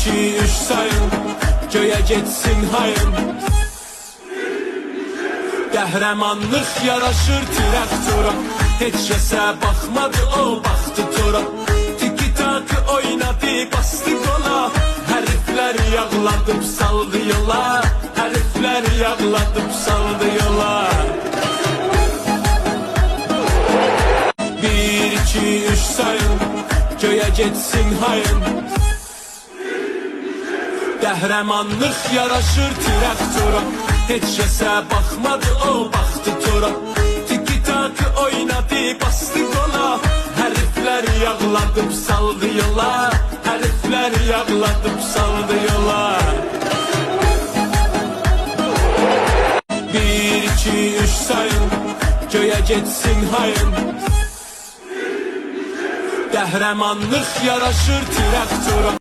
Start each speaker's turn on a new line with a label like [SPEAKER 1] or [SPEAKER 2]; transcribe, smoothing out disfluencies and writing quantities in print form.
[SPEAKER 1] iki, üç sayın, göğe geçsin hayın. Qəhrəmanlıq yaraşır traktora, heç kəsə baxmadı, o baxdı tora. Tiki-takı oynadı, bastı qola, həriflər yağladıb saldı yola, həriflər yağladıb saldı yola. Bir, iki, üç sayın, göğe geçsin hayın. Qəhrəmanlıq yaraşır traktora, heç kəsə baxmadı, o baxdı tora. Tiki-takı oynadı, bastı qola, həriflər yağladıb saldı yola, həriflər yağladıb saldı yola. Bir, iki, üç sayın, göğe geçsin hayın. Qəhrəmanlıq yaraşır traktora.